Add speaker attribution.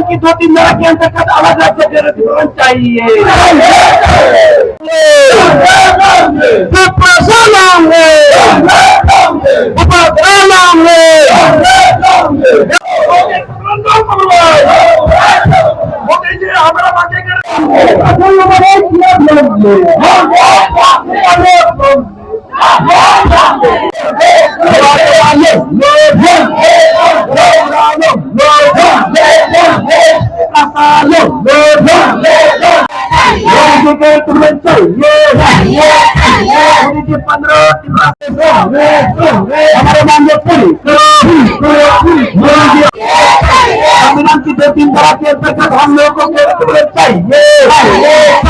Speaker 1: की 2-3 जरा के अंतर्गत अलग राज्य चाहिए। हमारे माननीय संविधान की 2-3 धारा के अंतर्गत हम लोगों को चाहिए।